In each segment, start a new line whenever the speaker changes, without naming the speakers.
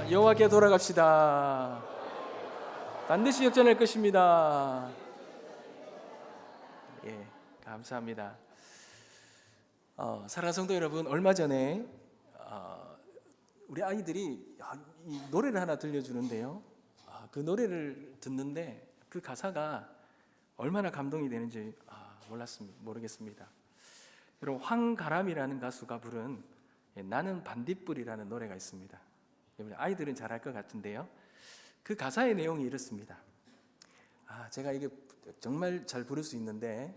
여호와께 돌아갑시다. 반드시 역전할 것입니다. 예, 감사합니다. 사랑하는 성도 여러분, 얼마 전에 우리 아이들이 이 노래를 하나 들려주는데요. 그 노래를 듣는데 그 가사가 얼마나 감동이 되는지 모르겠습니다. 여러분, 황가람이라는 가수가 부른 나는 반딧불이라는 노래가 있습니다. 아이들은 잘 알 것 같은데요. 그 가사의 내용이 이렇습니다. 제가 이게 정말 잘 부를 수 있는데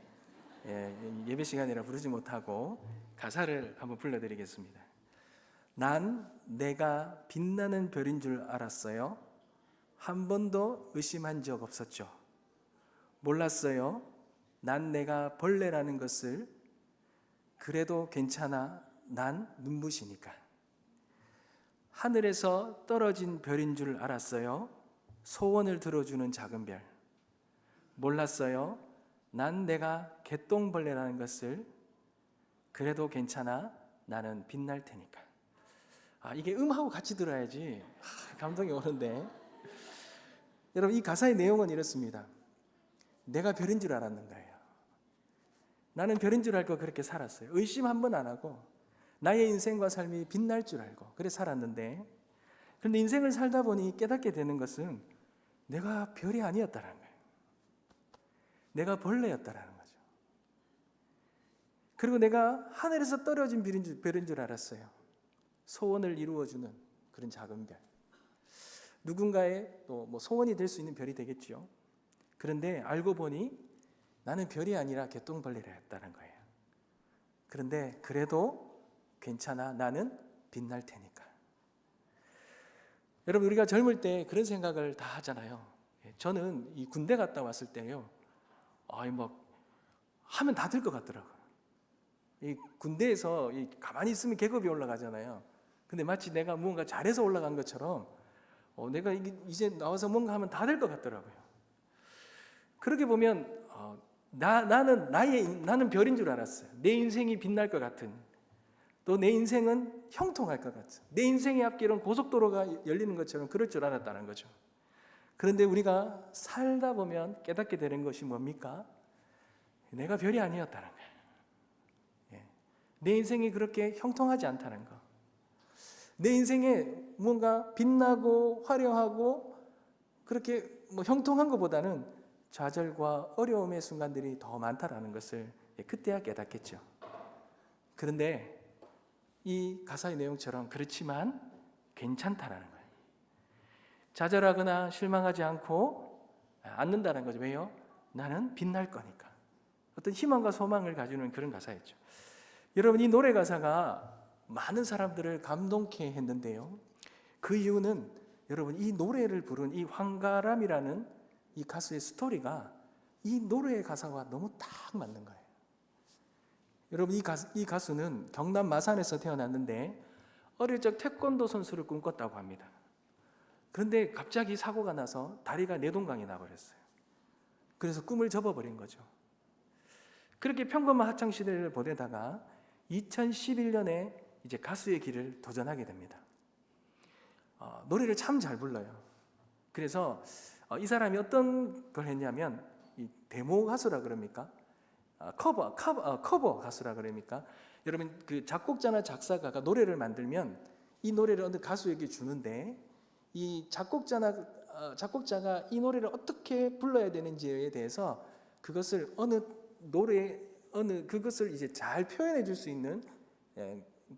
예배 시간이라 부르지 못하고 가사를 한번 불러드리겠습니다. 난 내가 빛나는 별인 줄 알았어요. 한 번도 의심한 적 없었죠. 몰랐어요. 난 내가 벌레라는 것을. 그래도 괜찮아. 난 눈부시니까. 하늘에서 떨어진 별인 줄 알았어요. 소원을 들어주는 작은 별. 몰랐어요. 난 내가 개똥벌레라는 것을. 그래도 괜찮아. 나는 빛날 테니까. 이게 음하고 같이 들어야지 감동이 오는데, 여러분, 이 가사의 내용은 이렇습니다. 내가 별인 줄 알았는 거예요. 나는 별인 줄 알고 그렇게 살았어요. 의심 한 번 안 하고 나의 인생과 삶이 빛날 줄 알고 그래 살았는데, 그런데 인생을 살다 보니 깨닫게 되는 것은 내가 별이 아니었다는 거예요. 내가 벌레였다라는 거죠. 그리고 내가 하늘에서 떨어진 별인 줄 알았어요. 소원을 이루어주는 그런 작은 별. 누군가의 또 소원이 될 수 있는 별이 되겠죠. 그런데 알고 보니 나는 별이 아니라 개똥벌레였다는 거예요. 그런데 그래도 괜찮아. 나는 빛날 테니까. 여러분, 우리가 젊을 때 그런 생각을 다 하잖아요. 저는 이 군대 갔다 왔을 때요, 하면 다 될 것 같더라고요. 이 군대에서 가만히 있으면 계급이 올라가잖아요. 근데 마치 내가 무언가 잘해서 올라간 것처럼 내가 이제 나와서 뭔가 하면 다 될 것 같더라고요. 그렇게 보면 나는 별인 줄 알았어요. 내 인생이 빛날 것 같은, 또 내 인생은 형통할 것 같은, 내 인생의 앞길은 고속도로가 열리는 것처럼 그럴 줄 알았다는 거죠. 그런데 우리가 살다 보면 깨닫게 되는 것이 뭡니까? 내가 별이 아니었다는 거예요. 내 인생이 그렇게 형통하지 않다는 거. 내 인생에 뭔가 빛나고 화려하고 그렇게 형통한 것보다는 좌절과 어려움의 순간들이 더 많다라는 것을 그때야 깨닫겠죠. 그런데 이 가사의 내용처럼 그렇지만 괜찮다라는 거예요. 좌절하거나 실망하지 않는다는 거죠. 왜요? 나는 빛날 거니까. 어떤 희망과 소망을 가지는 그런 가사였죠. 여러분, 이 노래 가사가 많은 사람들을 감동케 했는데요. 그 이유는 여러분, 이 노래를 부른 이 황가람이라는 이 가수의 스토리가 이 노래의 가사와 너무 딱 맞는 거예요. 여러분, 이 가수는 경남 마산에서 태어났는데 어릴 적 태권도 선수를 꿈꿨다고 합니다. 그런데 갑자기 사고가 나서 다리가 내동강이 나버렸어요. 그래서 꿈을 접어버린 거죠. 그렇게 평범한 학창시대를 보내다가 2011년에 이제 가수의 길을 도전하게 됩니다. 노래를 참 잘 불러요. 그래서 이 사람이 어떤 걸 했냐면, 이 데모 가수라 그럽니까? 커버 가수라 그럽니까? 여러분, 그 작곡자나 작사가가 노래를 만들면 이 노래를 어느 가수에게 주는데, 이 작곡자가 이 노래를 어떻게 불러야 되는지에 대해서 그것을 그것을 이제 잘 표현해 줄 수 있는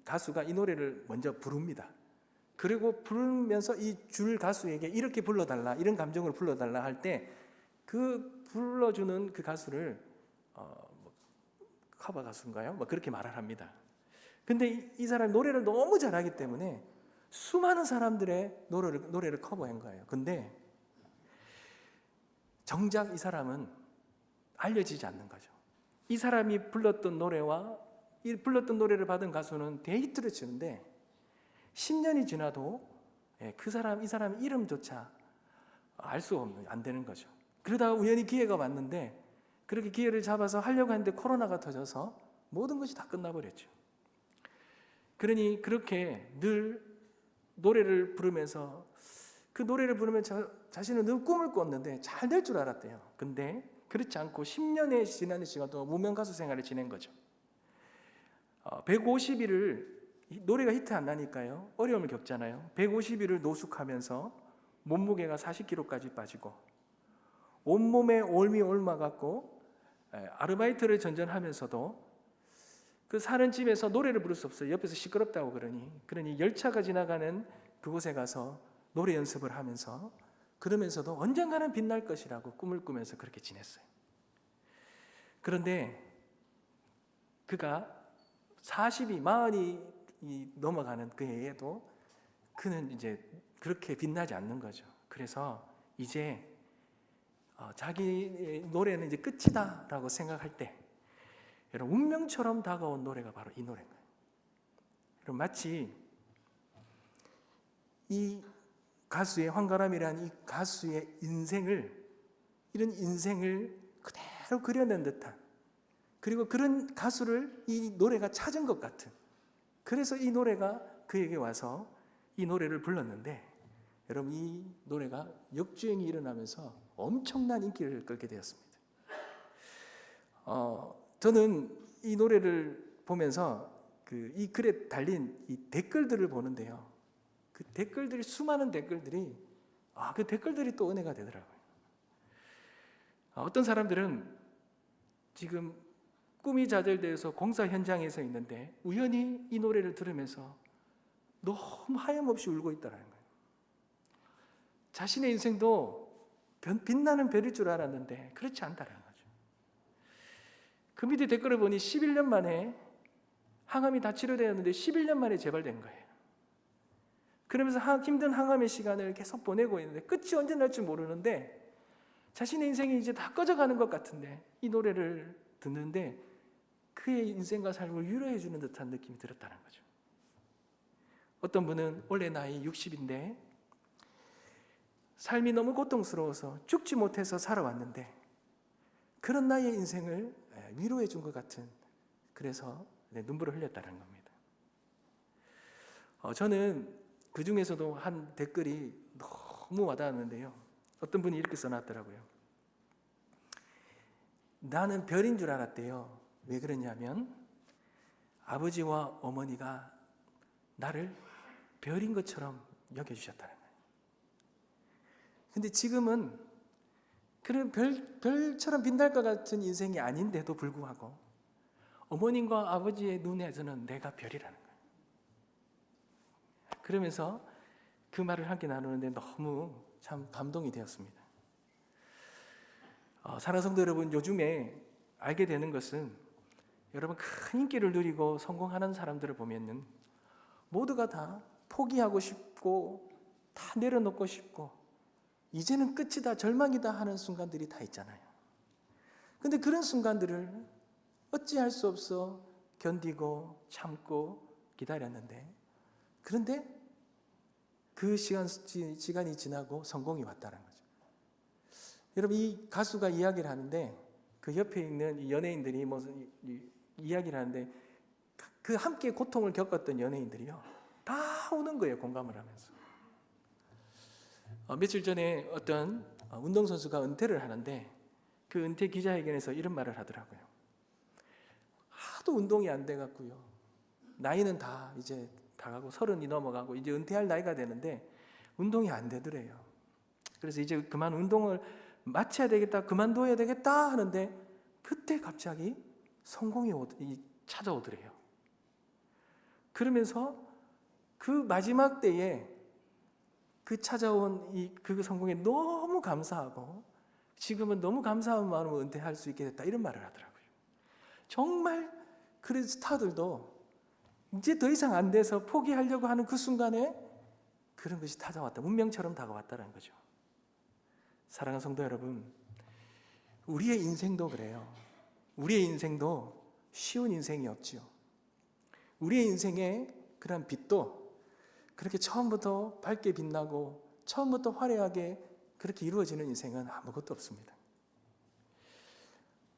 가수가 이 노래를 먼저 부릅니다. 그리고 부르면서 이 줄 가수에게 이렇게 불러달라, 이런 감정을 불러달라 할 때 그 불러주는 그 가수를 커버 가수인가요? 그렇게 말을 합니다. 근데 이 사람이 노래를 너무 잘하기 때문에 수많은 사람들의 노래를 커버한 거예요. 근데 정작 이 사람은 알려지지 않는 거죠. 이 사람이 불렀던 노래를 받은 가수는 데이트를 치는데 10년이 지나도 이 사람 이름조차 알 수 안 되는 거죠. 그러다가 우연히 기회가 왔는데, 그렇게 기회를 잡아서 하려고 했는데 코로나가 터져서 모든 것이 다 끝나버렸죠. 그러니 그렇게 늘 노래를 부르면서 그 노래를 부르면 자신은 늘 꿈을 꿨는데 잘 될 줄 알았대요. 근데 그렇지 않고 10년의 지나는 시간 동안 무명 가수 생활을 지낸 거죠. 150일을 노래가 히트 안 나니까요. 어려움을 겪잖아요. 150일을 노숙하면서 몸무게가 40kg까지 빠지고 온몸에 올미 옮아갖고 아르바이트를 전전하면서도 그 사는 집에서 노래를 부를 수 없어요. 옆에서 시끄럽다고 그러니 열차가 지나가는 그곳에 가서 노래 연습을 하면서 그러면서도 언젠가는 빛날 것이라고 꿈을 꾸면서 그렇게 지냈어요. 그런데 그가 40이 넘어가는 그 해에도 그는 이제 그렇게 빛나지 않는 거죠. 그래서 이제 자기 노래는 이제 끝이다라고 생각할 때 여러분 운명처럼 다가온 노래가 바로 이 노래인 거예요. 여러분 마치 이 가수의 황가람이라는 이 가수의 이런 인생을 그대로 그려낸 듯한 그리고 그런 가수를 이 노래가 찾은 것 같은 그래서 이 노래가 그에게 와서 이 노래를 불렀는데 여러분 이 노래가 역주행이 일어나면서 엄청난 인기를 끌게 되었습니다. 저는 이 노래를 보면서 이 글에 달린 이 댓글들을 보는데요. 그 댓글들이 수많은 댓글들이 그 댓글들이 또 은혜가 되더라고요. 어떤 사람들은 지금 꿈이 좌절되어서 공사 현장에서 있는데 우연히 이 노래를 들으면서 너무 하염없이 울고 있다는 거예요. 자신의 인생도 빛나는 별일 줄 알았는데 그렇지 않다는 거죠. 그 밑에 댓글을 보니 11년 만에 항암이 다 치료되었는데 11년 만에 재발된 거예요. 그러면서 힘든 항암의 시간을 계속 보내고 있는데 끝이 언제 날지 모르는데 자신의 인생이 이제 다 꺼져가는 것 같은데 이 노래를 듣는데 그의 인생과 삶을 위로해 주는 듯한 느낌이 들었다는 거죠. 어떤 분은 원래 나이 60인데 삶이 너무 고통스러워서 죽지 못해서 살아왔는데 그런 나의 인생을 위로해 준 것 같은 그래서 눈물을 흘렸다는 겁니다. 저는 그 중에서도 한 댓글이 너무 와닿았는데요. 어떤 분이 이렇게 써놨더라고요. 나는 별인 줄 알았대요. 왜 그러냐면 아버지와 어머니가 나를 별인 것처럼 여겨주셨다는 거예요. 근데 지금은 그런 별처럼 빛날 것 같은 인생이 아닌데도 불구하고 어머님과 아버지의 눈에서는 내가 별이라는 거예요. 그러면서 그 말을 함께 나누는데 너무 참 감동이 되었습니다. 사랑하는 성도 여러분, 요즘에 알게 되는 것은 여러분 큰 인기를 누리고 성공하는 사람들을 보면은 모두가 다 포기하고 싶고 다 내려놓고 싶고 이제는 끝이다 절망이다 하는 순간들이 다 있잖아요. 근데 그런 순간들을 어찌할 수 없어 견디고 참고 기다렸는데 그런데 그 시간이 지나고 성공이 왔다는 거죠. 여러분 이 가수가 이야기를 하는데 그 옆에 있는 이 연예인들이 이야기를 하는데 그 함께 고통을 겪었던 연예인들이요 다 우는 거예요. 공감을 하면서. 며칠 전에 어떤 운동선수가 은퇴를 하는데 그 은퇴 기자회견에서 이런 말을 하더라고요. 하도 운동이 안 돼갖고요. 나이는 다 이제 다 가고 30이 넘어가고 이제 은퇴할 나이가 되는데 운동이 안 되더래요. 그래서 이제 그만 운동을 마쳐야 되겠다, 그만둬야 되겠다 하는데 그때 갑자기 성공이 찾아오더래요. 그러면서 그 마지막 때에 그 찾아온 그 성공에 너무 감사하고 지금은 너무 감사한 마음으로 은퇴할 수 있게 됐다 이런 말을 하더라고요. 정말 그런 스타들도 이제 더 이상 안 돼서 포기하려고 하는 그 순간에 그런 것이 찾아왔다. 운명처럼 다가왔다는 거죠. 사랑하는 성도 여러분, 우리의 인생도 그래요. 우리의 인생도 쉬운 인생이 없지요. 우리의 인생의 그런 빛도 그렇게 처음부터 밝게 빛나고 처음부터 화려하게 그렇게 이루어지는 인생은 아무것도 없습니다.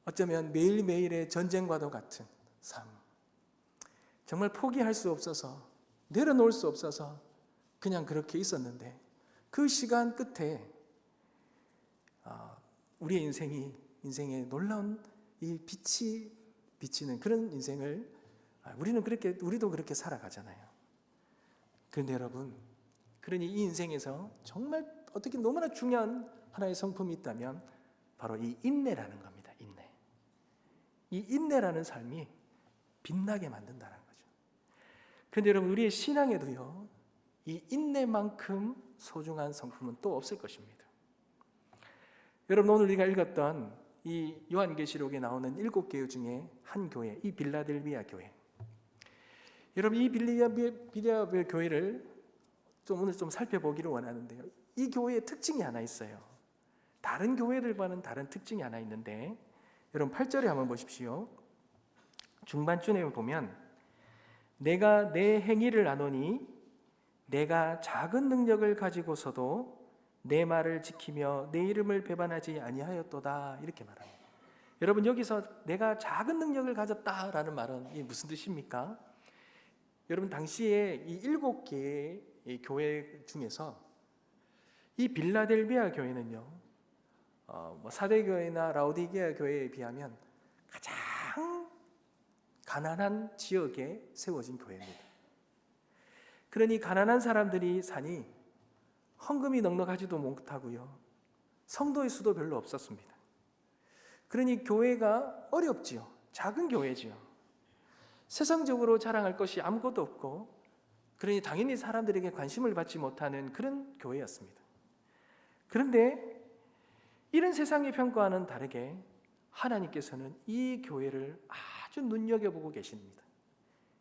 어쩌면 매일매일의 전쟁과도 같은 삶, 정말 포기할 수 없어서 내려놓을 수 없어서 그냥 그렇게 있었는데 그 시간 끝에 우리의 인생에 놀라운 이 빛이 비치는 그런 인생을 우리도 그렇게 살아가잖아요. 그런데 여러분, 그러니 이 인생에서 정말 어떻게 너무나 중요한 하나의 성품이 있다면 바로 이 인내라는 겁니다. 인내. 이 인내라는 삶이 빛나게 만든다는 거죠. 그런데 여러분, 우리의 신앙에도요, 이 인내만큼 소중한 성품은 또 없을 것입니다. 여러분, 오늘 우리가 읽었던 이 요한계시록에 나오는 7교회 중에 한 교회, 이 빌라델비아 교회. 여러분, 이 빌라델비아 교회를 오늘 좀 살펴보기를 원하는데요. 이 교회의 특징이 하나 있어요. 다른 교회들과는 다른 특징이 하나 있는데, 여러분 8절에 한번 보십시오. 중반쯤에 보면 내가 내 행위를 아노니 내가 작은 능력을 가지고서도 내 말을 지키며 내 이름을 배반하지 아니하였도다, 이렇게 말합니다. 여러분, 여기서 내가 작은 능력을 가졌다라는 말은 이게 무슨 뜻입니까? 여러분, 당시에 이 7개의 교회 중에서 이 빌라델비아 교회는요, 사대교회나 라오디게아 교회에 비하면 가장 가난한 지역에 세워진 교회입니다. 그러니 가난한 사람들이 사니 헌금이 넉넉하지도 못하고요, 성도의 수도 별로 없었습니다. 그러니 교회가 어렵지요. 작은 교회지요. 세상적으로 자랑할 것이 아무것도 없고, 그러니 당연히 사람들에게 관심을 받지 못하는 그런 교회였습니다. 그런데 이런 세상의 평가와는 다르게 하나님께서는 이 교회를 아주 눈여겨보고 계십니다.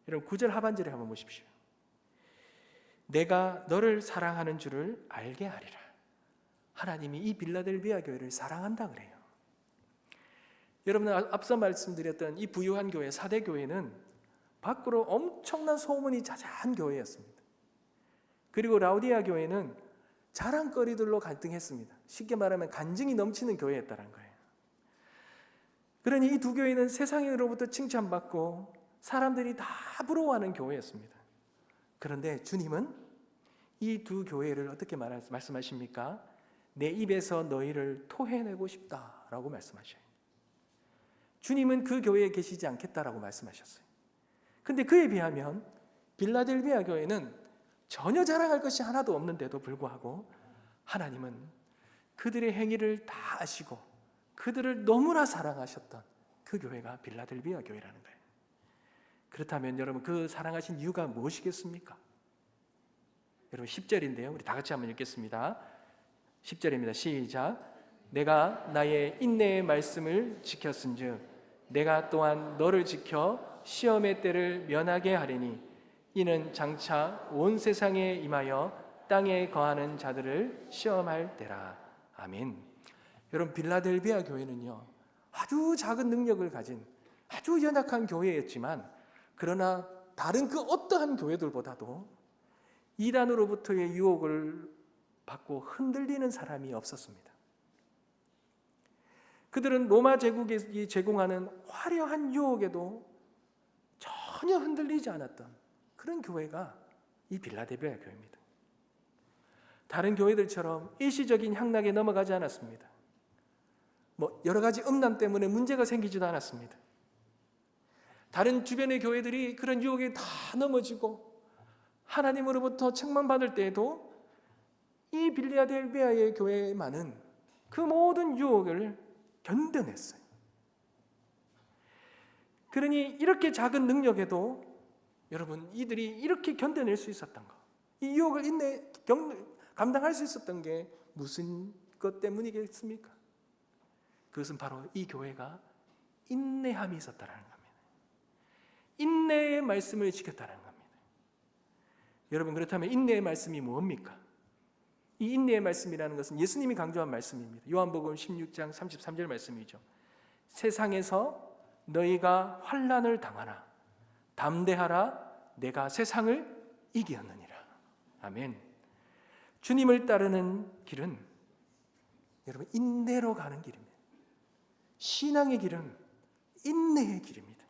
여러분, 9절 하반절에 한번 보십시오. 내가 너를 사랑하는 줄을 알게 하리라. 하나님이 이 빌라델비아 교회를 사랑한다 그래요. 여러분, 앞서 말씀드렸던 이 부유한 교회, 사대교회는 밖으로 엄청난 소문이 자자한 교회였습니다. 그리고 라오디아 교회는 자랑거리들로 갈등했습니다. 쉽게 말하면 간증이 넘치는 교회였다는 거예요. 그러니 이 두 교회는 세상으로부터 칭찬받고 사람들이 다 부러워하는 교회였습니다. 그런데 주님은 이 두 교회를 어떻게 말씀하십니까? 내 입에서 너희를 토해내고 싶다라고 말씀하셔요. 주님은 그 교회에 계시지 않겠다라고 말씀하셨어요. 근데 그에 비하면 빌라델비아 교회는 전혀 자랑할 것이 하나도 없는데도 불구하고 하나님은 그들의 행위를 다 아시고 그들을 너무나 사랑하셨던 그 교회가 빌라델비아 교회라는 거예요. 그렇다면 여러분, 그 사랑하신 이유가 무엇이겠습니까? 여러분, 10절인데요. 우리 다 같이 한번 읽겠습니다. 10절입니다. 시작. 내가 나의 인내의 말씀을 지켰은즉 내가 또한 너를 지켜 시험의 때를 면하게 하리니 이는 장차 온 세상에 임하여 땅에 거하는 자들을 시험할 때라. 아멘. 여러분, 빌라델비아 교회는요, 아주 작은 능력을 가진 아주 연약한 교회였지만, 그러나 다른 그 어떠한 교회들보다도 이단으로부터의 유혹을 받고 흔들리는 사람이 없었습니다. 그들은 로마 제국이 제공하는 화려한 유혹에도 전혀 흔들리지 않았던 그런 교회가 이 빌라델비아 교회입니다. 다른 교회들처럼 일시적인 향락에 넘어가지 않았습니다. 여러 가지 음란 때문에 문제가 생기지도 않았습니다. 다른 주변의 교회들이 그런 유혹에 다 넘어지고 하나님으로부터 책망받을 때에도 이 빌라델비아의 교회만은 그 모든 유혹을 견뎌냈어요. 그러니 이렇게 작은 능력에도 여러분, 이들이 이렇게 견뎌낼 수 있었던 것, 이 유혹을 감당할 수 있었던 게 무슨 것 때문이겠습니까? 그것은 바로 이 교회가 인내함이 있었다는 겁니다. 인내의 말씀을 지켰다는 겁니다. 여러분, 그렇다면 인내의 말씀이 뭡니까? 이 인내의 말씀이라는 것은 예수님이 강조한 말씀입니다. 요한복음 16장 33절 말씀이죠. 세상에서 너희가 환난을 당하나 담대하라, 내가 세상을 이기었느니라. 아멘. 주님을 따르는 길은 여러분, 인내로 가는 길입니다. 신앙의 길은 인내의 길입니다.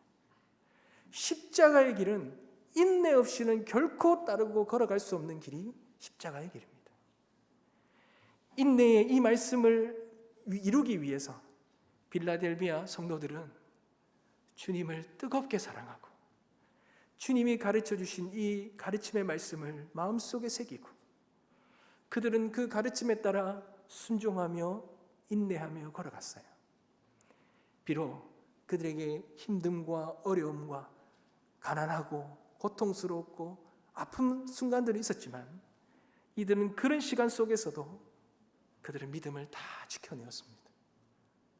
십자가의 길은 인내 없이는 결코 따르고 걸어갈 수 없는 길이 십자가의 길입니다. 인내의 이 말씀을 이루기 위해서 빌라델비아 성도들은 주님을 뜨겁게 사랑하고 주님이 가르쳐 주신 이 가르침의 말씀을 마음속에 새기고 그들은 그 가르침에 따라 순종하며 인내하며 걸어갔어요. 비록 그들에게 힘듦과 어려움과 가난하고 고통스럽고 아픈 순간들이 있었지만 이들은 그런 시간 속에서도 그들의 믿음을 다 지켜내었습니다.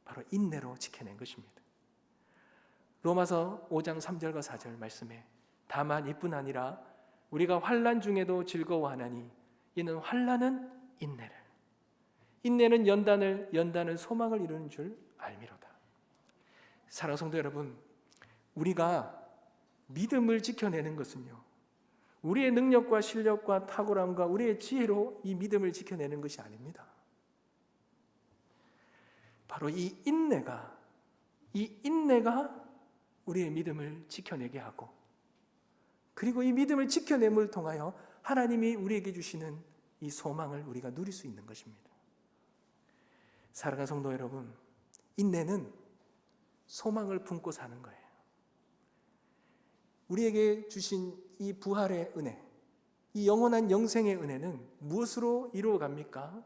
바로 인내로 지켜낸 것입니다. 로마서 5장 3절과 4절 말씀에 다만 이뿐 아니라 우리가 환난 중에도 즐거워하나니 이는 환난은 인내는 연단은 소망을 이루는 줄 알미로다. 사랑하는 성도 여러분, 우리가 믿음을 지켜내는 것은요, 우리의 능력과 실력과 탁월함과 우리의 지혜로 이 믿음을 지켜내는 것이 아닙니다. 바로 이 인내가 우리의 믿음을 지켜내게 하고 그리고 이 믿음을 지켜냄을 통하여 하나님이 우리에게 주시는 이 소망을 우리가 누릴 수 있는 것입니다. 사랑하는 성도 여러분, 인내는 소망을 품고 사는 거예요. 우리에게 주신 이 부활의 은혜, 이 영원한 영생의 은혜는 무엇으로 이루어갑니까?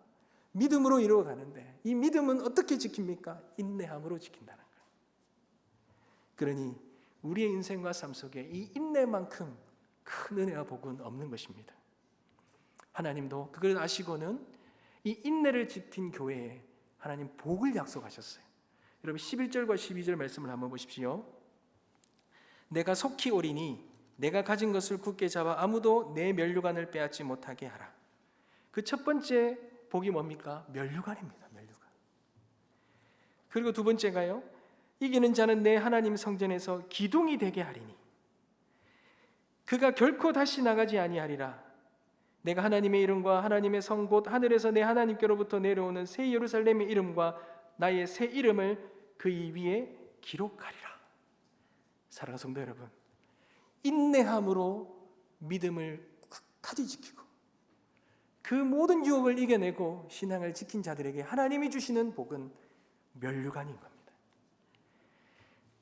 믿음으로 이루어가는데 이 믿음은 어떻게 지킵니까? 인내함으로 지킨다는 거예요. 그러니 우리의 인생과 삶 속에 이 인내만큼 큰 은혜와 복은 없는 것입니다. 하나님도 그걸 아시고는 이 인내를 지킨 교회에 하나님 복을 약속하셨어요. 여러분 11절과 12절 말씀을 한번 보십시오. 내가 속히 오리니 내가 가진 것을 굳게 잡아 아무도 내 면류관을 빼앗지 못하게 하라. 그 첫 번째 복이 뭡니까? 면류관입니다. 면류관. 그리고 두 번째가요, 이기는 자는 내 하나님 성전에서 기둥이 되게 하리니 그가 결코 다시 나가지 아니하리라. 내가 하나님의 이름과 하나님의 성 곧 하늘에서 내 하나님께로부터 내려오는 새 예루살렘의 이름과 나의 새 이름을 그 위에 기록하리라. 사랑하는 성도 여러분, 인내함으로 믿음을 끝까지 지키고 그 모든 유혹을 이겨내고 신앙을 지킨 자들에게 하나님이 주시는 복은 면류관인 겁니다.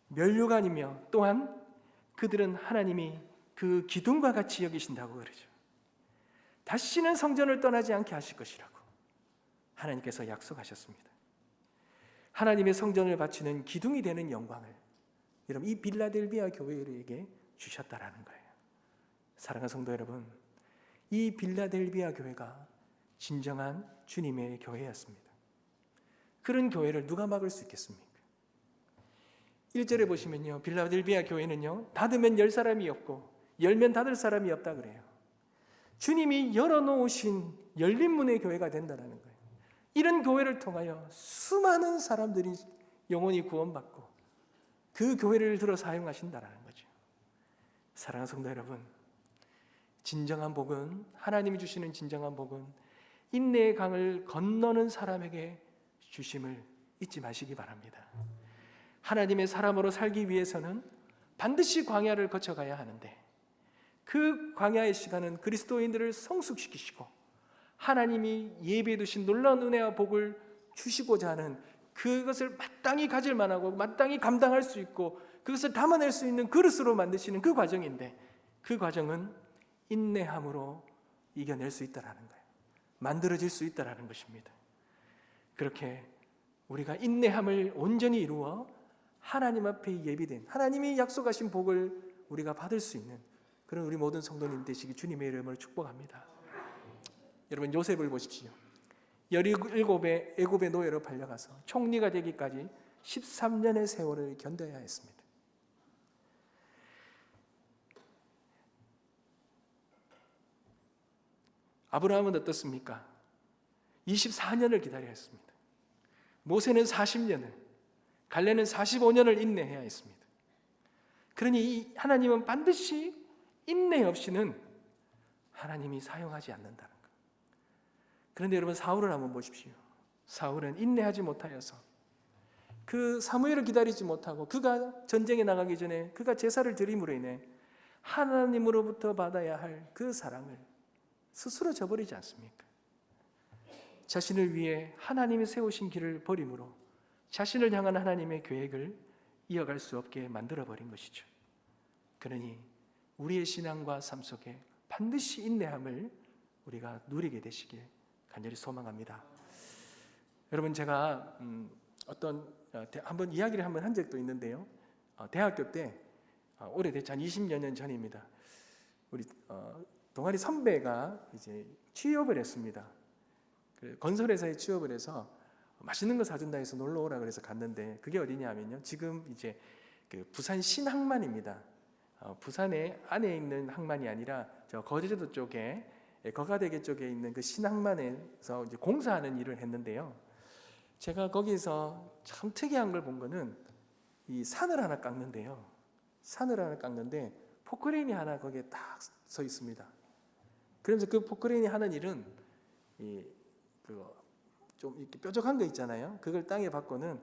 면류관이며 또한 그들은 하나님이 그 기둥과 같이 여기신다고 그러죠. 다시는 성전을 떠나지 않게 하실 것이라고 하나님께서 약속하셨습니다. 하나님의 성전을 바치는 기둥이 되는 영광을 여러분 이 빌라델비아 교회에게 주셨다라는 거예요. 사랑하는 성도 여러분, 이 빌라델비아 교회가 진정한 주님의 교회였습니다. 그런 교회를 누가 막을 수 있겠습니까? 1절에 보시면요, 빌라델비아 교회는요, 닫으면 열 사람이 없고 열면 닫을 사람이 없다 그래요. 주님이 열어놓으신 열린 문의 교회가 된다는 거예요. 이런 교회를 통하여 수많은 사람들이 영혼이 구원받고 그 교회를 들어 사용하신다는 거죠. 사랑하는 성도 여러분, 진정한 복은, 하나님이 주시는 진정한 복은 인내의 강을 건너는 사람에게 주심을 잊지 마시기 바랍니다. 하나님의 사람으로 살기 위해서는 반드시 광야를 거쳐가야 하는데 그 광야의 시간은 그리스도인들을 성숙시키시고 하나님이 예비해 두신 놀라운 은혜와 복을 주시고자 하는 그것을 마땅히 가질 만하고 마땅히 감당할 수 있고 그것을 담아낼 수 있는 그릇으로 만드시는 그 과정인데 그 과정은 인내함으로 이겨낼 수 있다라는 거예요. 만들어질 수 있다라는 것입니다. 그렇게 우리가 인내함을 온전히 이루어 하나님 앞에 예비된 하나님이 약속하신 복을 우리가 받을 수 있는 그런 우리 모든 성도님 되시기 주님의 이름으로 축복합니다. 여러분 요셉을 보십시오. 17의 애굽의 노예로 팔려가서 총리가 되기까지 13년의 세월을 견뎌야 했습니다. 아브라함은 어떻습니까? 24년을 기다려야 했습니다. 모세는 40년을, 갈렙은 45년을 인내해야 했습니다. 그러니 하나님은 반드시 인내 없이는 하나님이 사용하지 않는다는 것. 그런데 여러분 사울을 한번 보십시오. 사울은 인내하지 못하여서 그 사무엘을 기다리지 못하고 그가 전쟁에 나가기 전에 그가 제사를 드림으로 인해 하나님으로부터 받아야 할 그 사랑을 스스로 저버리지 않습니까? 자신을 위해 하나님이 세우신 길을 버림으로 자신을 향한 하나님의 계획을 이어갈 수 없게 만들어버린 것이죠. 그러니 우리의 신앙과 삶 속에 반드시 인내함을 우리가 누리게 되시길 간절히 소망합니다. 여러분, 제가 한번 이야기를 한 적도 있는데요. 대학교 때 오래됐죠. 한 20여 년 전입니다. 우리 동아리 선배가 이제 취업을 했습니다. 건설회사에 취업을 해서 맛있는 거 사준다 해서 놀러 오라 그래서 갔는데, 그게 어디냐면요, 지금 이제 그 부산 신항만입니다. 부산에 안에 있는 항만이 아니라 저 거제도 쪽에, 거가대교 쪽에 있는 그 신항만에서 이제 공사하는 일을 했는데요. 제가 거기서 참 특이한 걸 본 거는 이 산을 하나 깎는데요. 산을 하나 깎는데 포크레인이 하나 거기에 딱 서 있습니다. 그러면서 그 포크레인이 하는 일은 좀 이렇게 뾰족한 거 있잖아요. 그걸 땅에 박고는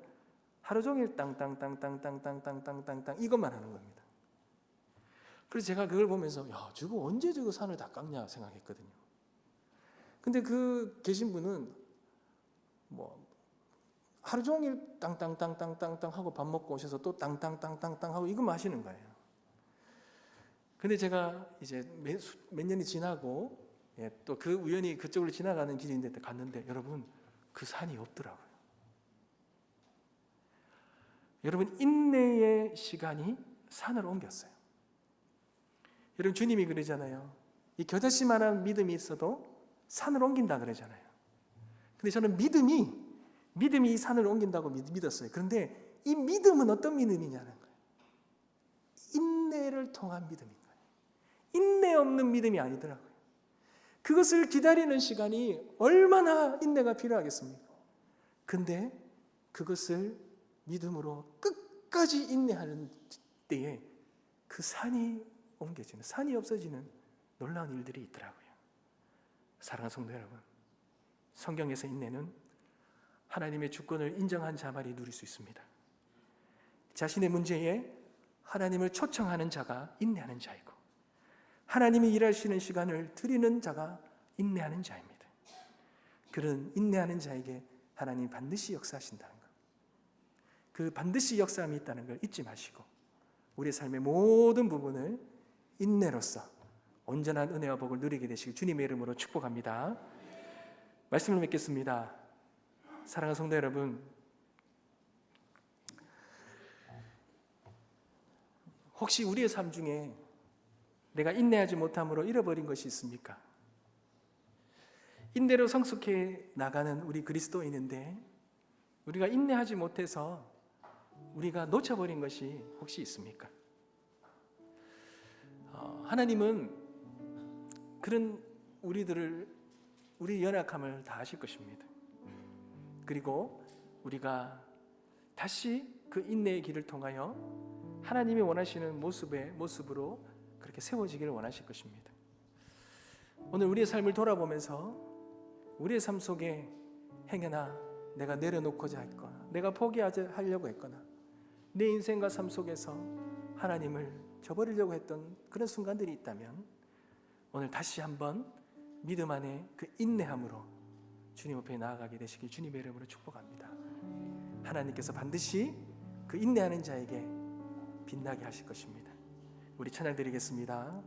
하루 종일 땅땅땅땅땅땅땅땅땅 이것만 하는 겁니다. 그래서 제가 그걸 보면서 저거 언제 저거 산을 다 깎냐 생각했거든요. 근데 그 계신 분은 뭐 하루 종일 땅땅땅땅땅땅 하고 밥 먹고 오셔서 또 땅땅땅땅땅 하고 이것만 하시는 거예요. 근데 제가 이제 몇 년이 지나고 또 그 우연히 그쪽으로 지나가는 길인데 갔는데, 여러분, 그 산이 없더라고요. 여러분, 인내의 시간이 산을 옮겼어요. 여러분, 주님이 그러잖아요. 이 겨자씨만한 믿음이 있어도 산을 옮긴다 그러잖아요. 근데 저는 믿음이 이 산을 옮긴다고 믿었어요. 그런데 이 믿음은 어떤 믿음이냐는 거예요. 인내를 통한 믿음인 거예요. 인내 없는 믿음이 아니더라고요. 그것을 기다리는 시간이 얼마나 인내가 필요하겠습니까? 근데 그것을 믿음으로 끝까지 인내하는 때에 그 산이 옮겨지는, 산이 없어지는 놀라운 일들이 있더라고요. 사랑하는 성도 여러분, 성경에서 인내는 하나님의 주권을 인정한 자만이 누릴 수 있습니다. 자신의 문제에 하나님을 초청하는 자가 인내하는 자이고, 하나님이 일하시는 시간을 드리는 자가 인내하는 자입니다. 그런 인내하는 자에게 하나님이 반드시 역사하신다는 것, 그 반드시 역사함이 있다는 걸 잊지 마시고 우리의 삶의 모든 부분을 인내로써 온전한 은혜와 복을 누리게 되시길 주님의 이름으로 축복합니다. 말씀을 맺겠습니다. 사랑하는 성도 여러분, 혹시 우리의 삶 중에 내가 인내하지 못함으로 잃어버린 것이 있습니까? 인내로 성숙해 나가는 우리 그리스도인인데 우리가 인내하지 못해서 우리가 놓쳐버린 것이 혹시 있습니까? 하나님은 그런 우리 연약함을 다 아실 것입니다. 그리고 우리가 다시 그 인내의 길을 통하여 하나님이 원하시는 모습으로 그렇게 세워지기를 원하실 것입니다. 오늘 우리의 삶을 돌아보면서 우리의 삶 속에 행여나 내가 내려놓고자 했거나 내가 포기하려고 했거나 내 인생과 삶 속에서 하나님을 저버리려고 했던 그런 순간들이 있다면 오늘 다시 한번 믿음 안에 그 인내함으로 주님 앞에 나아가게 되시길 주님의 이름으로 축복합니다. 하나님께서 반드시 그 인내하는 자에게 빛나게 하실 것입니다. 우리 찬양 드리겠습니다.